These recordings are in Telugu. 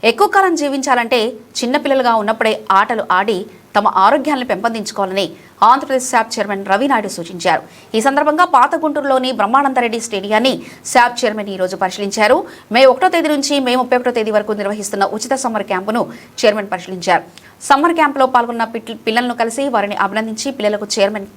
ఎక్కువ కాలం జీవించాలంటే చిన్నపిల్లలుగా ఉన్నప్పుడే ఆటలు ఆడి తమ ఆరోగ్యాన్ని పెంపొందించుకోవాలని ఆంధ్రప్రదేశ్ శాప్ చైర్మన్ రవినాయుడు సూచించారు. ఈ సందర్భంగా పాత గుంటూరులోని బ్రహ్మానందరెడ్డి స్టేడియాన్ని శాప్ చైర్మన్ ఈ రోజు పరిశీలించారు. మే 1వ తేదీ నుంచి మే 31వ తేదీ వరకు నిర్వహిస్తున్న ఉచిత సమ్మర్ క్యాంపును చైర్మన్ పరిశీలించారు. సమ్మర్ క్యాంపులో పాల్గొన్న పిల్లలను కలిసి వారిని అభినందించి పిల్లలకు చైర్మన్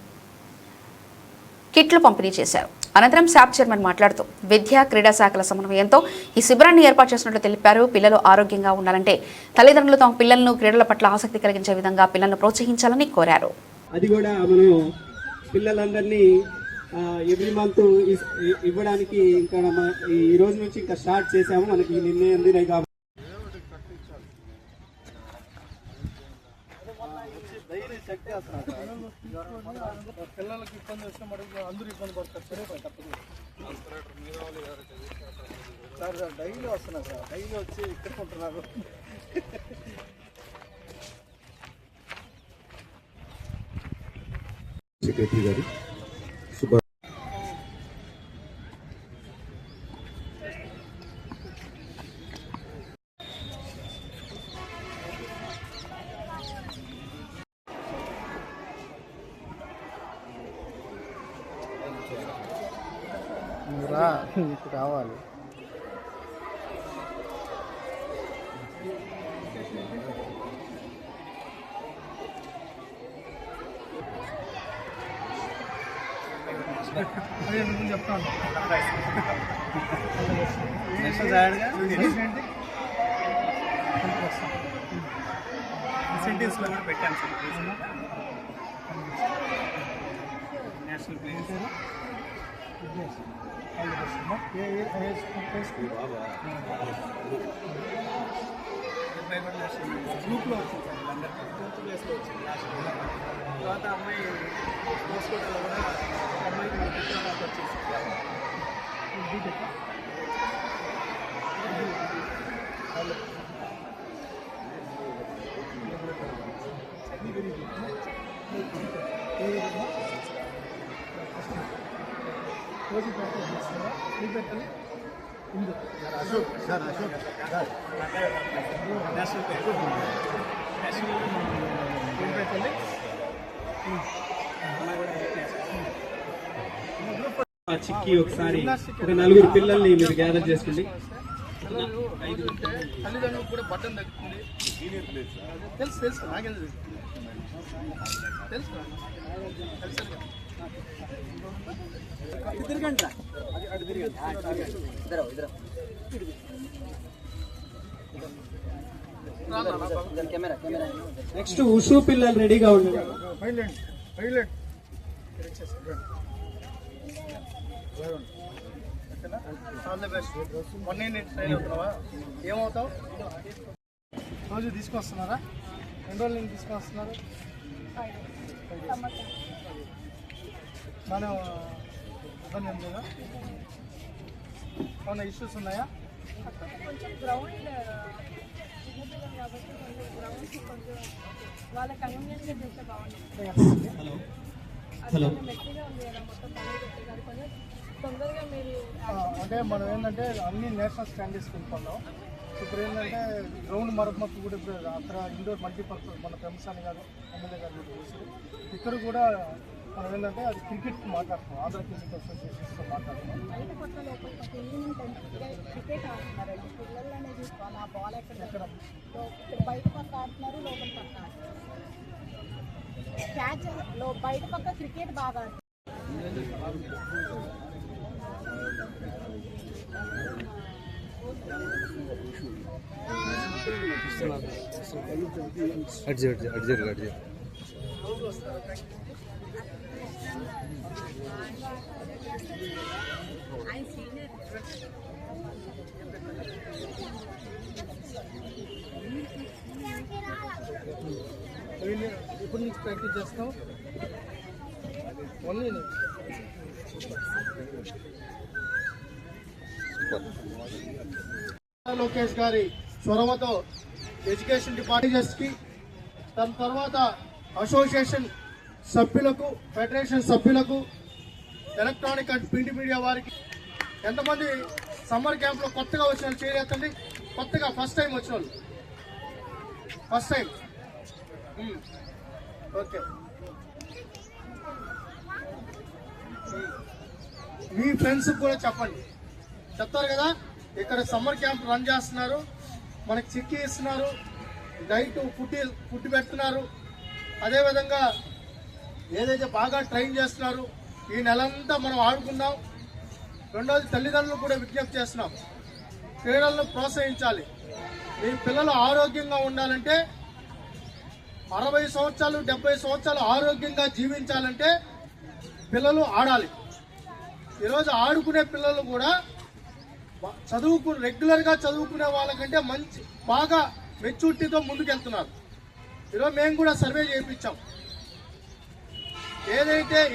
కిట్లు పంపిణీ చేశారు. అనంతరం శాప్ చైర్మన్ మాట్లాడుతూ విద్యా క్రీడా శాఖల సమన్వయంతో ఈ శిబిరాన్ని ఏర్పాటు చేసినట్లు తెలిపారు. పిల్లలు ఆరోగ్యంగా ఉండాలంటే తల్లిదండ్రులు తమ పిల్లలను క్రీడల పట్ల ఆసక్తి కలిగించే విధంగా పిల్లలను ప్రోత్సహించాలని కోరారు. అది కూడా మనం పిల్లలందరినీ ఎవ్రీ మంత్ ఇవ్వడానికి ఇంకా ఈ రోజు నుంచి ఇంకా స్టార్ట్ చేసాము. మనకి ఈ నిర్ణయం అందినాయి కాబట్టి పిల్లలకి ఇబ్బంది వచ్చినప్పుడు అందరూ ఇబ్బంది పడతారు. సార్ డైలీ వస్తున్నారు సార్, డైలీ వచ్చి ఇక్కడ ఉంటున్నారు. సెక్రటరీ గారు రావాలి. చెప్తాను ఇన్సెంటివ్స్ కూడా పెట్టాను సార్. నేషనల్ ప్లేయర్స్ గ్రూప్లో వచ్చింది సార్. అందరికీ 10th ప్లేస్లో వచ్చింది లాస్ట్ తర్వాత అమ్మాయి స్పోర్ట్స్ కోటాలో కూడా అమ్మాయికి చిత్రాలకు వచ్చేసి రోజు ప్రాక్టీస్ చేస్తారా? మీ పెట్టాలి Ashok sir, Ashok sir national పెట్టాలి. చిక్కి ఒకసారి ఒక 4 పిల్లల్ని మీరు గ్యాదర్ చేసుకోండి. తల్లిదండ్రులకు కూడా బట్టన్ తగ్గుతుంది. తెలుసు తెలుసు నాకేం తెలుసు నెక్స్ట్ ఉషు పిల్లలు రెడీగా ఉండండి. ఏమవుతావు? రోజు తీసుకొస్తున్నారా? ఎన్ని రోజులు నేను తీసుకొస్తున్నారు? మనం ఇబ్బంది ఏం లేదా? ఏమన్నా ఇష్యూస్ ఉన్నాయా? కొంచెం గ్రౌండ్ కాబట్టి కొంచెం వాళ్ళ కన్వీనియన్స్గా చేస్తే బాగుంటుంది. అది మెట్టిగా ఉంది కదా, మొత్తం పని పెట్టేది కొంచెం తొందరగా మీరు అంటే మనం ఏంటంటే అన్ని నేషనల్ స్టాండర్డ్స్కి వెళ్ళిపోన్నాం. ఇప్పుడు ఏంటంటే గ్రౌండ్ మరమ్మత్తు కూడా ఇప్పుడు అక్కడ ఇండోర్ మల్టీపర్పస్ మన పెంసాని గారు ఎమ్మెల్యే గారు కూడా చేశారు. ఇక్కడ కూడా మనం ఏంటంటే అది క్రికెట్ మాట్లాడుతున్నాం, ఆంధ్ర క్రికెట్ అసోసియేషన్స్తో మాట్లాడుతున్నాం. క్రికెట్ ఆడుతున్నారండి పిల్లలు అనేది ఆ బాల్ ఎక్కడ బయట పక్క ఆడుతున్నారు, లోపల పక్క క్యాచ్ బయట పక్క క్రికెట్ బాగా ఆడుతున్నారు. ఎప్పటి నుంచి ప్రాక్టీస్ చేస్తాం? ఓన్లీ లోకేష్ గారి చొరవతో ఎడ్యుకేషన్ డిపార్ట్మెంట్కి, దాని తర్వాత అసోసియేషన్ సభ్యులకు, ఫెడరేషన్ సభ్యులకు, ఎలక్ట్రానిక్ అండ్ ప్రింట్ మీడియా వారికి, ఎంతమంది సమ్మర్ క్యాంప్లో కొత్తగా వచ్చిన చేరేతండి. కొత్తగా ఫస్ట్ టైం వచ్చిన వాళ్ళు, ఫస్ట్ టైం. ఓకే, మీ ఫ్రెండ్స్ కూడా చెప్పండి, చెప్తారు కదా. ఇక్కడ సమ్మర్ క్యాంప్ రన్ చేస్తున్నారు, మనకి చిక్కీ ఇస్తున్నారు, డైట్ ఫుడ్ పెడుతున్నారు, అదేవిధంగా ఏదైతే బాగా ట్రైన్ చేస్తున్నారు. ఈ నెలంతా మనం ఆడుకుందాం. రెండోది తల్లిదండ్రులు కూడా విజ్ఞప్తి చేస్తున్నాం, క్రీడలను ప్రోత్సహించాలి. మీ పిల్లలు ఆరోగ్యంగా ఉండాలంటే 60 సంవత్సరాలు 70 సంవత్సరాలు ఆరోగ్యంగా జీవించాలంటే పిల్లలు ఆడాలి. ఈరోజు ఆడుకునే పిల్లలు కూడా రెగ్యులర్గా చదువుకునే వాళ్ళకంటే బాగా మెచ్యూరిటీతో ముందుకెళ్తున్నారు. ఈరోజు మేము కూడా సర్వే చేయించాం.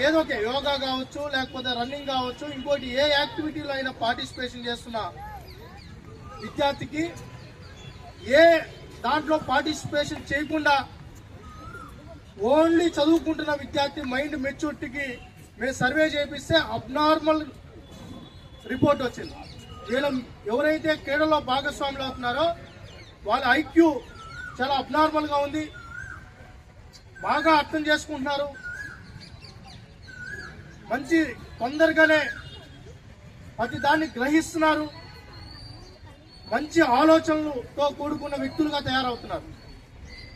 ఏదో ఒక యోగా కావచ్చు, లేకపోతే రన్నింగ్ కావచ్చు, ఇంకోటి ఏ యాక్టివిటీలో అయినా పార్టిసిపేషన్ చేస్తున్న విద్యార్థికి ఏ దాంట్లో పార్టిసిపేషన్ చేయకుండా ఓన్లీ చదువుకుంటున్న విద్యార్థి మైండ్ మెచ్యూరిటీకి మేము సర్వే చేపిస్తే అబ్నార్మల్ రిపోర్ట్ వచ్చింది. వీళ్ళు ఎవరైతే క్రీడలో భాగస్వాములు అవుతున్నారో వాళ్ళ ఐక్యూ చాలా అబ్నార్మల్గా ఉంది, బాగా అర్థం చేసుకుంటున్నారు, మంచి తొందరగానే ప్రతి దాన్ని గ్రహిస్తున్నారు, మంచి ఆలోచనలతో కూడుకున్న వ్యక్తులుగా తయారవుతున్నారు.